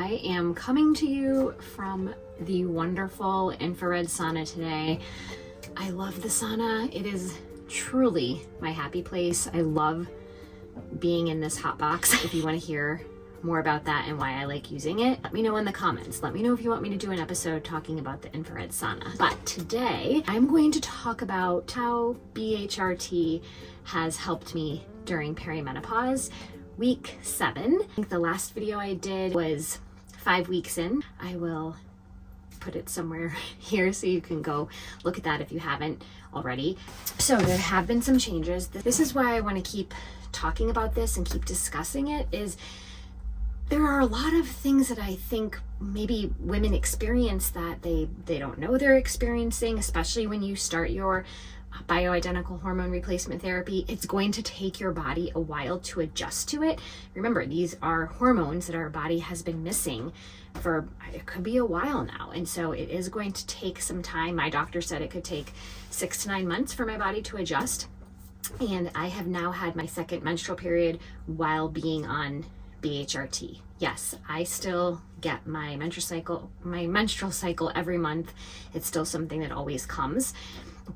I am coming to you from the wonderful infrared sauna today. I love the sauna. It is truly my happy place. I love being in this hot box. If you want to hear more about that and why I like using it, let me know in the comments. Let me know if you want me to do an episode talking about the infrared sauna. But today I'm going to talk about how BHRT has helped me during perimenopause. Week 7. I think the last video I did was 5 weeks in. I will put it somewhere here so you can go look at that if you haven't already. So there have been some changes. This is why I want to keep talking about this and keep discussing it, is there are a lot of things that I think maybe women experience that they don't know they're experiencing, especially when you start your bioidentical hormone replacement therapy. It's going to take your body a while to adjust to it. Remember, these are hormones that our body has been missing for, it could be a while now. And so it is going to take some time. My doctor said it could take 6 to 9 months for my body to adjust. And I have now had my second menstrual period while being on BHRT. Yes, I still get my menstrual cycle every month. It's still something that always comes.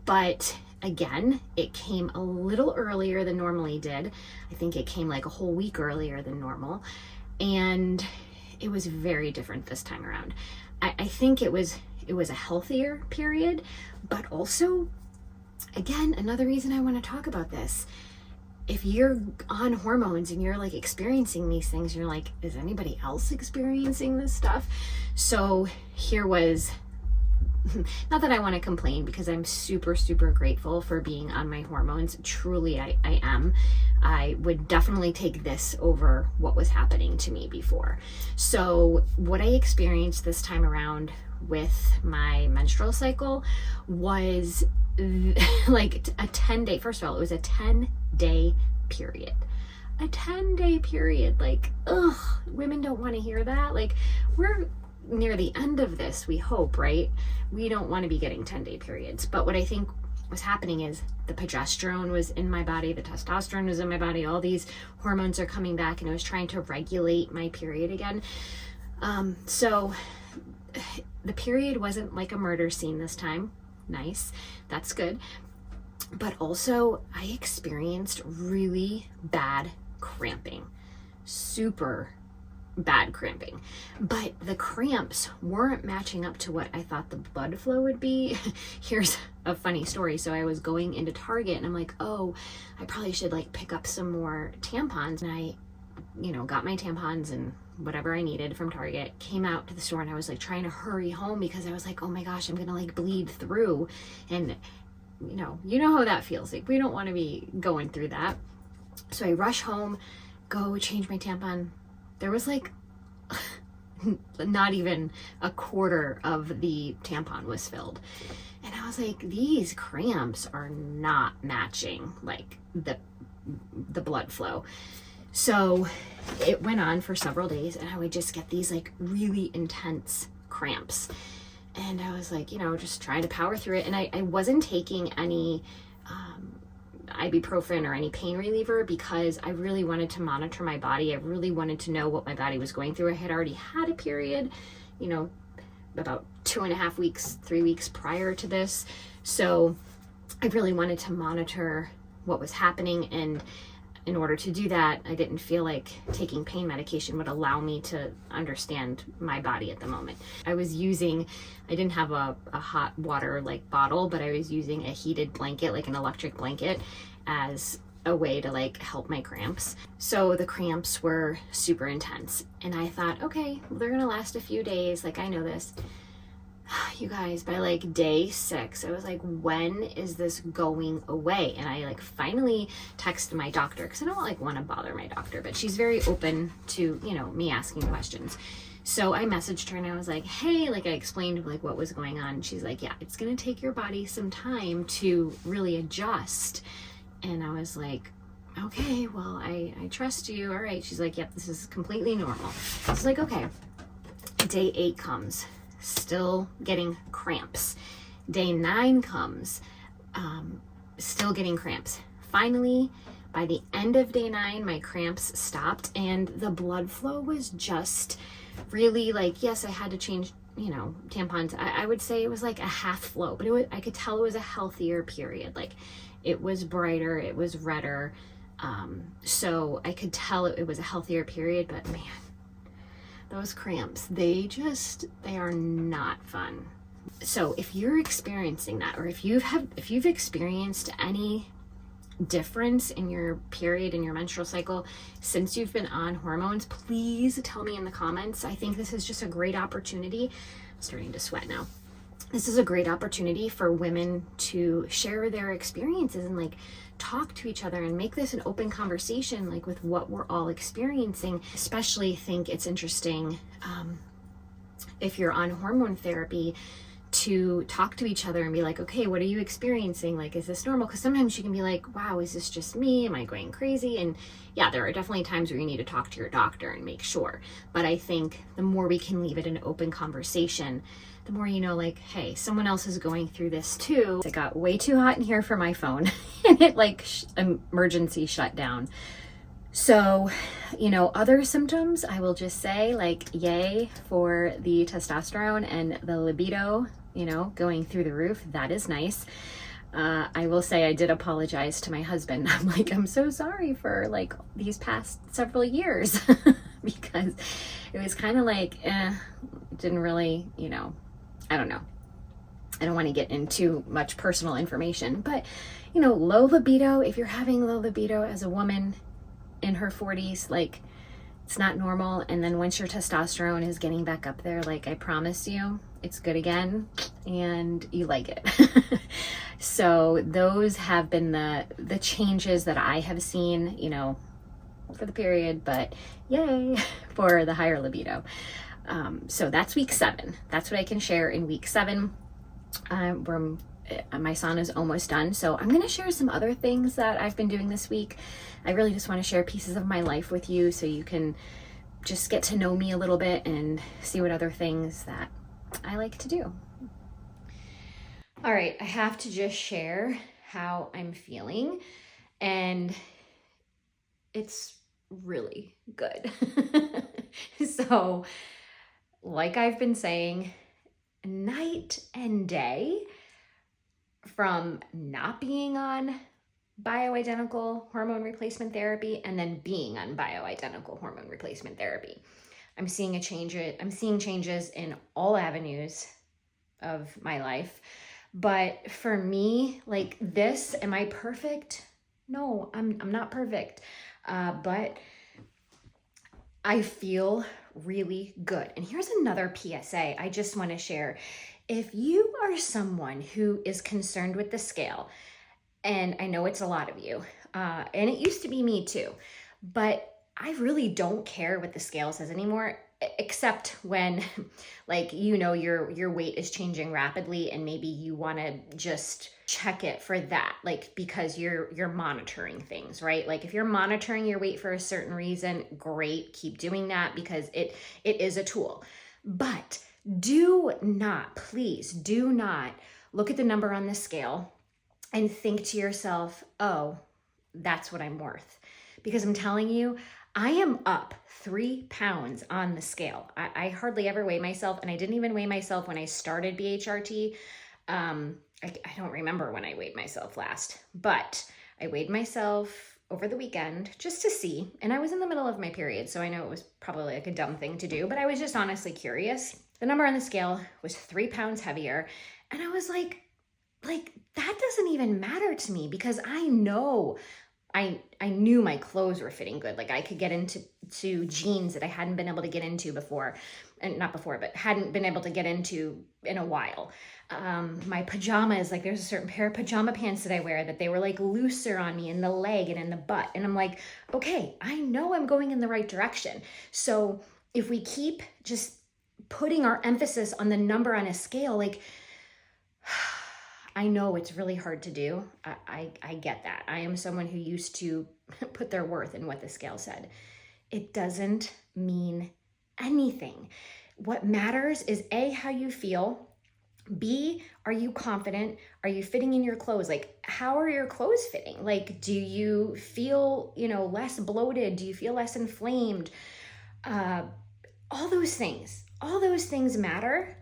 But again, it came a little earlier than normally did. I think it came like a whole week earlier than normal. And it was very different this time around. I think it was a healthier period, but also, again, another reason I want to talk about this. If you're on hormones and you're like experiencing these things, you're like, is anybody else experiencing this stuff? So here was, not that I want to complain, because I'm super, super grateful for being on my hormones. Truly, I am. I would definitely take this over what was happening to me before. So what I experienced this time around with my menstrual cycle was like a 10-day, first of all, it was a 10-day period. A 10-day period. Like, ugh, women don't want to hear that. Like, we're near the end of this, we hope, right? We don't want to be getting 10-day periods. But what I think was happening is the progesterone was in my body, the testosterone was in my body, all these hormones are coming back, and I was trying to regulate my period again. So the period wasn't like a murder scene this time. Nice, that's good. But also I experienced really bad cramping, super bad cramping, but the cramps weren't matching up to what I thought the blood flow would be. Here's a funny story. So I was going into Target and I'm like, oh, I probably should like pick up some more tampons. And I, got my tampons and whatever I needed from Target, came out to the store, and I was like trying to hurry home because I was like, oh my gosh, I'm gonna like bleed through. And you know how that feels. Like, we don't want to be going through that. So I rush home, go change my tampon. There was like not even a quarter of the tampon was filled. And I was like, these cramps are not matching like the blood flow. So it went on for several days, and I would just get these like really intense cramps. And I was like, just trying to power through it. And I wasn't taking any ibuprofen or any pain reliever because I really wanted to monitor my body. I really wanted to know what my body was going through. I had already had a period, about 2.5 weeks, 3 weeks prior to this. So I really wanted to monitor what was happening. And in order to do that, I didn't feel like taking pain medication would allow me to understand my body at the moment. I didn't have a hot water like bottle, but I was using a heated blanket, like an electric blanket, as a way to like help my cramps. So the cramps were super intense. And I thought, okay, well, they're gonna last a few days. Like, I know this. You guys, by like day 6, I was like, when is this going away? And I like finally texted my doctor, because I don't like want to bother my doctor, but she's very open to, me asking questions. So I messaged her and I was like, hey, like I explained like what was going on. And she's like, yeah, it's going to take your body some time to really adjust. And I was like, okay, well, I trust you. All right. She's like, yep, this is completely normal. So it's like, okay, day 8 comes. Still getting cramps. Day 9 comes, still getting cramps. Finally, by the end of day 9, my cramps stopped and the blood flow was just really like, yes, I had to change, you know, tampons. I would say it was like a half flow, but I could tell it was a healthier period. Like it was brighter, it was redder. So I could tell it was a healthier period, but man, those cramps, they are not fun. So if you're experiencing that, or if you've experienced any difference in your period and your menstrual cycle since you've been on hormones, please tell me in the comments. I think this is just a great opportunity. I'm starting to sweat now. This is a great opportunity for women to share their experiences and like talk to each other and make this an open conversation, like with what we're all experiencing. Especially think it's interesting if you're on hormone therapy to talk to each other and be like, okay, what are you experiencing? Like, is this normal? Because sometimes you can be like, wow, is this just me? Am I going crazy? And yeah, there are definitely times where you need to talk to your doctor and make sure. But I think the more we can leave it an open conversation, the more you know, like, hey, someone else is going through this too. It got way too hot in here for my phone and it like emergency shut down. So, you know, other symptoms, I will just say, like, yay for the testosterone and the libido, you know, going through the roof. That is nice. I will say I did apologize to my husband. I'm like, I'm so sorry for like these past several years because it was kind of like, didn't really, you know, I don't know. I don't want to get into much personal information, but, you know, low libido, if you're having low libido as a woman in her 40s, like, it's not normal. And then once your testosterone is getting back up there, like, I promise you, it's good again and you like it. So those have been the changes that I have seen, you know, for the period, but yay for the higher libido. So that's week 7. That's what I can share in week 7. My sauna is almost done. So I'm going to share some other things that I've been doing this week. I really just want to share pieces of my life with you so you can just get to know me a little bit and see what other things that I like to do. All right, I have to just share how I'm feeling, and it's really good. So, like I've been saying, night and day, from not being on bioidentical hormone replacement therapy and then being on bioidentical hormone replacement therapy, I'm seeing changes in all avenues of my life. But for me, like this, am I perfect? No, I'm not perfect. But I feel really good. And here's another PSA I just want to share. If you are someone who is concerned with the scale, and I know it's a lot of you, and it used to be me too, but I really don't care what the scale says anymore, except when, like, you know, your weight is changing rapidly and maybe you want to just check it for that, like, because you're monitoring things, right? Like if you're monitoring your weight for a certain reason, great, keep doing that because it is a tool. But please do not look at the number on the scale and think to yourself, oh, that's what I'm worth. Because I'm telling you, I am up 3 pounds on the scale. I hardly ever weigh myself, and I didn't even weigh myself when I started BHRT. I don't remember when I weighed myself last, but I weighed myself over the weekend just to see, and I was in the middle of my period, so I know it was probably like a dumb thing to do, but I was just honestly curious. The number on the scale was 3 pounds heavier, and I was like, that doesn't even matter to me because I know I knew my clothes were fitting good. Like I could get into jeans that I hadn't been able to get into before, and not before, but hadn't been able to get into in a while. My pajamas, like there's a certain pair of pajama pants that I wear that they were like looser on me in the leg and in the butt. And I'm like, okay, I know I'm going in the right direction. So if we keep just putting our emphasis on the number on a scale, like, I know it's really hard to do. I get that. I am someone who used to put their worth in what the scale said. It doesn't mean anything. What matters is A, how you feel. B, are you confident? Are you fitting in your clothes? Like, how are your clothes fitting? Like, do you feel, less bloated? Do you feel less inflamed? All those things matter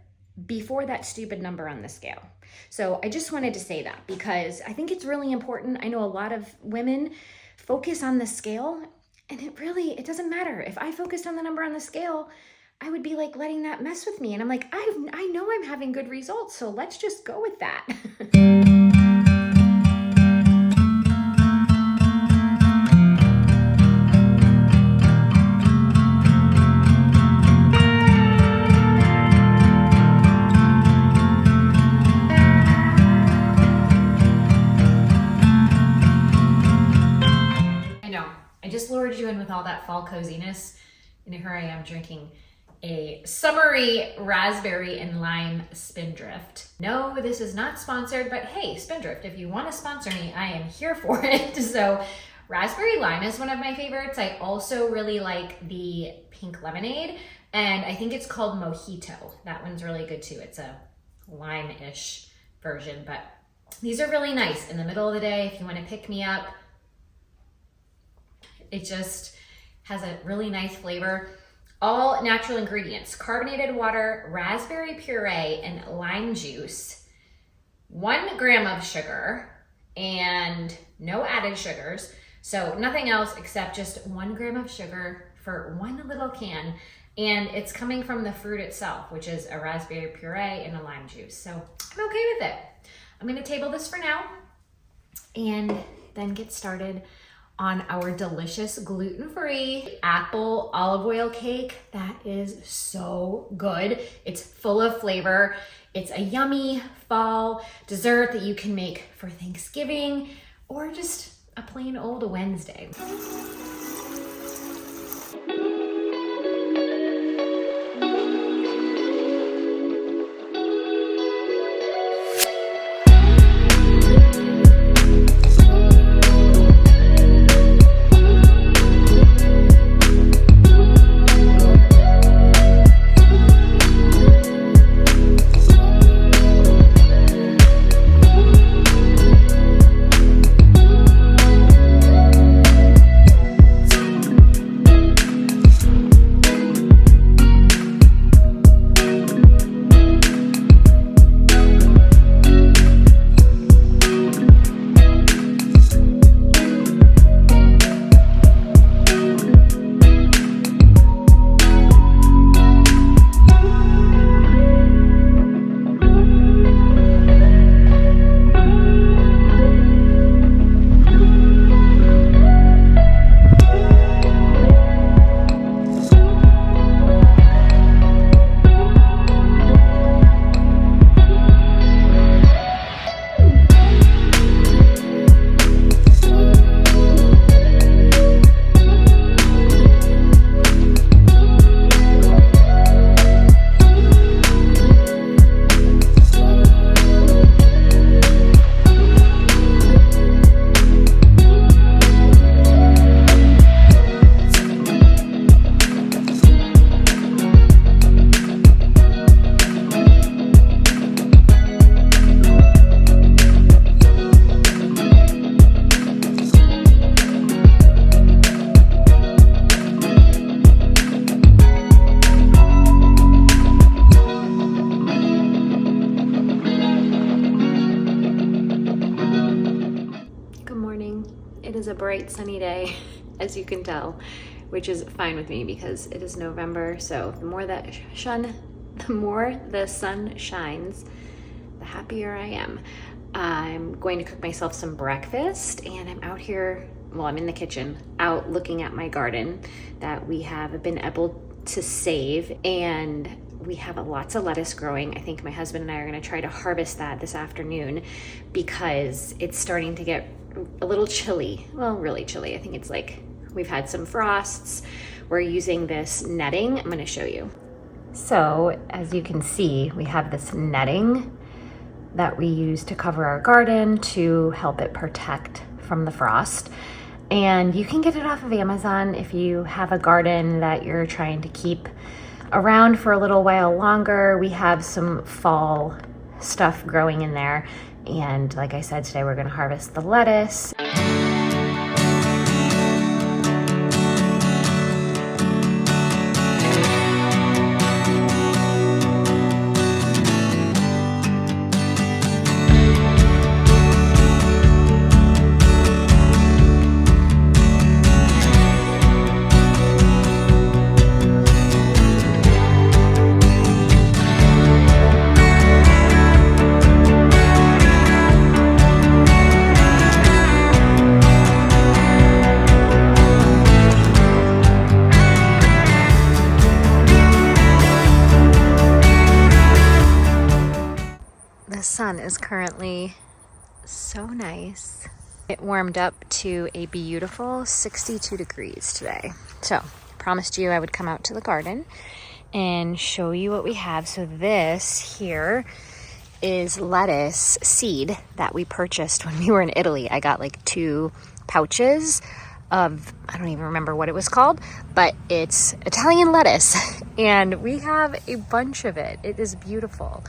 before that stupid number on the scale. So I just wanted to say that because I think it's really important. I know a lot of women focus on the scale, and it doesn't matter. If I focused on the number on the scale, I would be like letting that mess with me. And I'm like, I know I'm having good results, so let's just go with that. I just lured you in with all that fall coziness, and here I am drinking a summery raspberry and lime Spindrift. No, this is not sponsored, but hey, Spindrift, if you want to sponsor me, I am here for it. So raspberry lime is one of my favorites. I also really like the pink lemonade, and I think it's called Mojito. That one's really good too. It's a lime-ish version, but these are really nice in the middle of the day if you want to pick me up. It just has a really nice flavor. All natural ingredients: carbonated water, raspberry puree, and lime juice, 1 gram of sugar, and no added sugars. So nothing else except just 1 gram of sugar for one little can. And it's coming from the fruit itself, which is a raspberry puree and a lime juice. So I'm okay with it. I'm gonna table this for now and then get started on our delicious gluten-free apple olive oil cake. That is so good. It's full of flavor. It's a yummy fall dessert that you can make for Thanksgiving or just a plain old Wednesday. It is a bright sunny day, as you can tell, which is fine with me because it is November. So the more the sun shines, the happier I am. I'm going to cook myself some breakfast, and I'm out here, well, I'm in the kitchen, out looking at my garden that we have been able to save, and we have lots of lettuce growing. I think my husband and I are going to try to harvest that this afternoon because it's starting to get a little chilly. Well, really chilly. I think it's like we've had some frosts. We're using this netting. I'm going to show you. So as you can see, we have this netting that we use to cover our garden to help it protect from the frost. And you can get it off of Amazon if you have a garden that you're trying to keep around for a little while longer. We have some fall stuff growing in there. And like I said, today we're going to harvest the lettuce. sun is currently so nice. It warmed up to a beautiful 62 degrees today. So I promised you I would come out to the garden and show you what we have. So this here is lettuce seed that we purchased when we were in Italy. I got like 2 pouches of, I don't even remember what it was called, but it's Italian lettuce. And we have a bunch of it. It is beautiful.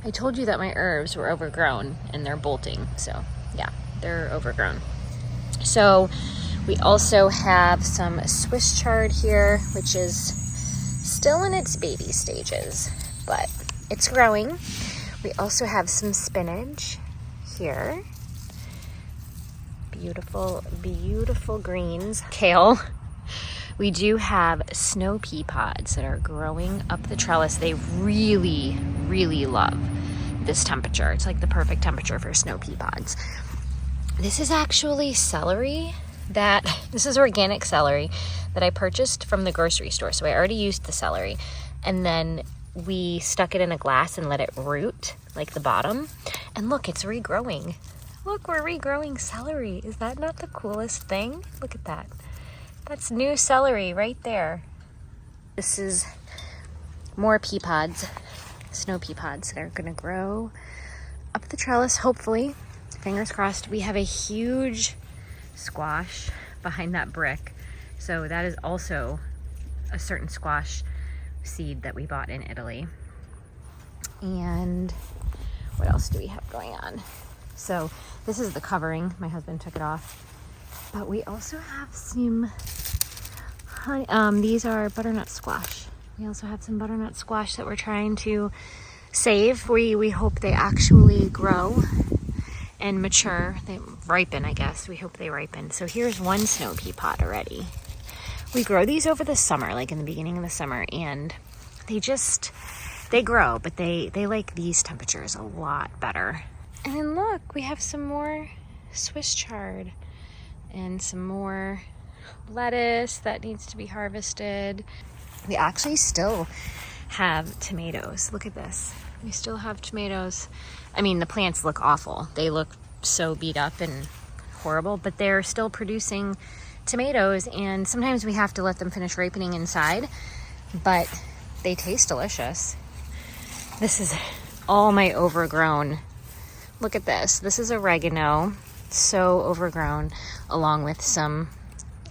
I told you that my herbs were overgrown and they're bolting. So yeah, they're overgrown. So we also have some Swiss chard here, which is still in its baby stages, but it's growing. We also have some spinach here. Beautiful, beautiful greens. Kale. We do have snow pea pods that are growing up the trellis. They really, really love this temperature. It's like the perfect temperature for snow pea pods. This is actually celery this is organic celery that I purchased from the grocery store. So I already used the celery, and then we stuck it in a glass and let it root, like the bottom. And look, it's regrowing. Look, we're regrowing celery. Is that not the coolest thing? Look at that. That's new celery right there. This is more pea pods, snow pea pods that are gonna grow up the trellis, hopefully. Fingers crossed. We have a huge squash behind that brick. So that is also a certain squash seed that we bought in Italy. And what else do we have going on? So this is the covering. My husband took it off. But we also have some honey. These are butternut squash. We also have some butternut squash that we're trying to save. We hope they actually grow and mature. They ripen, I guess. We hope they ripen. So here's one snow pea pod already. We grow these over the summer, like in the beginning of the summer, and they grow, but they like these temperatures a lot better. And then look, we have some more Swiss chard and some more lettuce that needs to be harvested. We actually still have tomatoes. Look at this. We still have tomatoes. I mean, the plants look awful. They look so beat up and horrible, but they're still producing tomatoes, and sometimes we have to let them finish ripening inside, but they taste delicious. This is all my overgrown. Look at this. This is oregano, so overgrown, along with some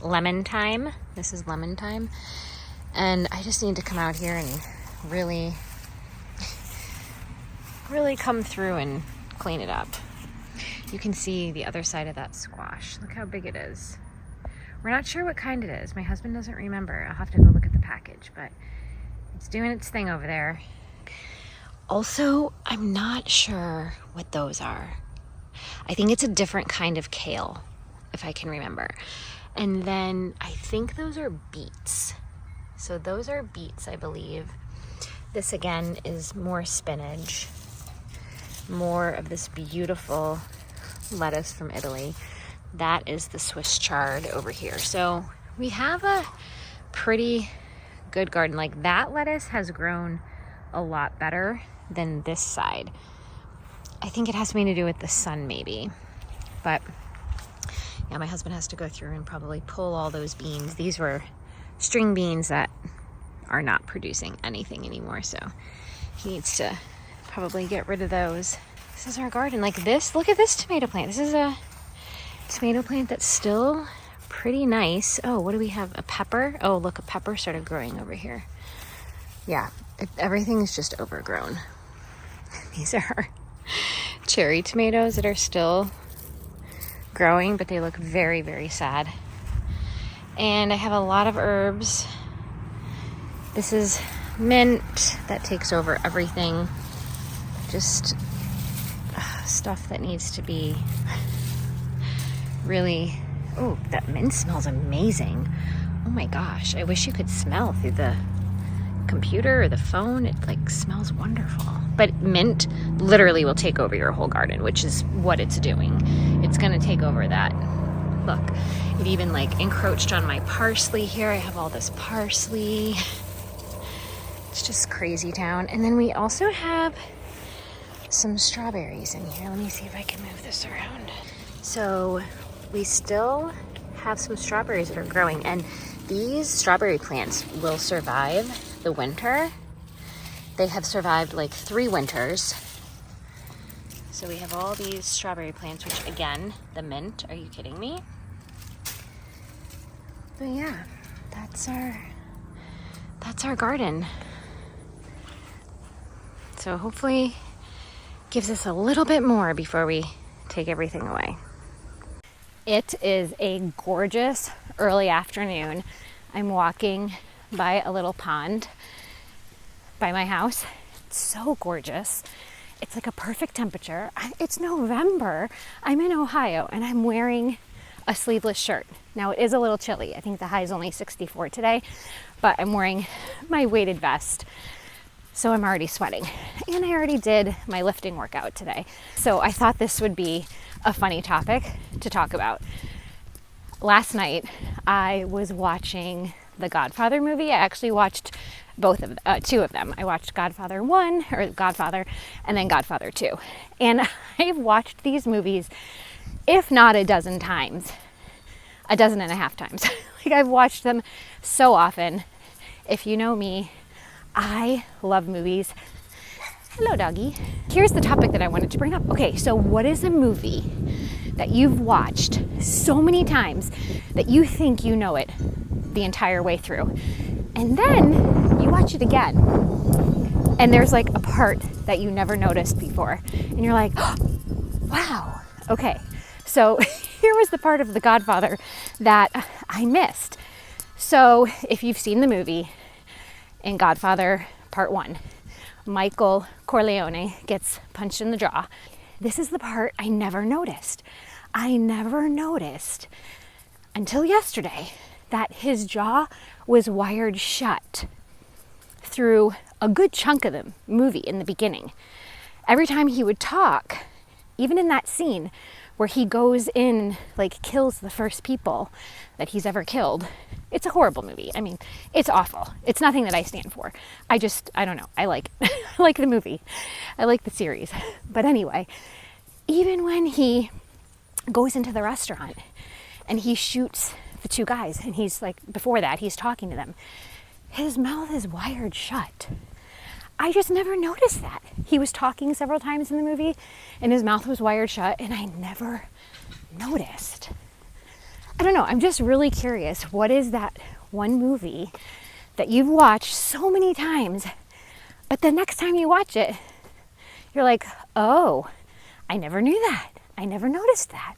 lemon thyme. This is lemon thyme. And I just need to come out here and really come through and clean it up. You can see the other side of that squash. Look how big it is. We're not sure what kind it is. My husband doesn't remember. I'll have to go look at the package, but it's doing its thing over there. Also, I'm not sure what those are. I think it's a different kind of kale, if I can remember. And then I think those are beets. So those are beets, I believe. This again is more spinach, more of this beautiful lettuce from Italy. That is the Swiss chard over here. So we have a pretty good garden. Like that lettuce has grown a lot better than this side. I think it has something to do with the sun maybe. But yeah, my husband has to go through and probably pull all those beans. These were string beans that are not producing anything anymore. So he needs to probably get rid of those. This is our garden. Like this, look at this tomato plant. This is a tomato plant that's still pretty nice. Oh, what do we have? A pepper? Oh, look, a pepper started growing over here. Yeah, everything is just overgrown. These are cherry tomatoes that are still growing, but they look very, very sad. And I have a lot of herbs. This is mint that takes over everything. Just stuff that needs to be really... Oh, that mint smells amazing. Oh my gosh, I wish you could smell through the computer or the phone. It like smells wonderful. But mint literally will take over your whole garden, which is what it's doing. It's gonna take over that. Look, it even like encroached on my parsley here. I have all this parsley. It's just crazy town. And then we also have some strawberries in here. Let me see if I can move this around. So we still have some strawberries that are growing, and these strawberry plants will survive the winter. They have survived like 3 winters. So we have all these strawberry plants, which again, the mint, are you kidding me? But yeah, that's our garden. So hopefully gives us a little bit more before we take everything away. It is a gorgeous early afternoon. I'm walking by a little pond by my house. It's so gorgeous. It's like a perfect temperature. It's November. I'm in Ohio and I'm wearing a sleeveless shirt. Now it is a little chilly. I think the high is only 64 today, but I'm wearing my weighted vest. So I'm already sweating. And I already did my lifting workout today. So I thought this would be a funny topic to talk about. Last night, I was watching the Godfather movie. I actually watched two of them. I watched Godfather 1, or Godfather, and then Godfather 2. And I've watched these movies, if not a dozen times, a dozen and a half times. Like, I've watched them so often. If you know me, I love movies. Hello, doggy. Here's the topic that I wanted to bring up. Okay, so what is a movie that you've watched so many times that you think you know it the entire way through? And then you watch it again, and there's like a part that you never noticed before. And you're like, oh, wow, okay. So here was the part of The Godfather that I missed. So if you've seen the movie, in Godfather Part 1, Michael Corleone gets punched in the jaw. This is the part I never noticed. I never noticed until yesterday that his jaw was wired shut through a good chunk of the movie in the beginning. Every time he would talk, even in that scene where he goes in, like, kills the first people that he's ever killed. It's a horrible movie. I mean, it's awful. It's nothing that I stand for. I don't know. I like I like the movie. I like the series. But anyway, even when he goes into the restaurant and he shoots the 2 guys, and he's like, before that, he's talking to them, his mouth is wired shut. I just never noticed that. He was talking several times in the movie and his mouth was wired shut, and I never noticed. I don't know. I'm just really curious. What is that one movie that you've watched so many times, but the next time you watch it, you're like, oh, I never knew that. I never noticed that.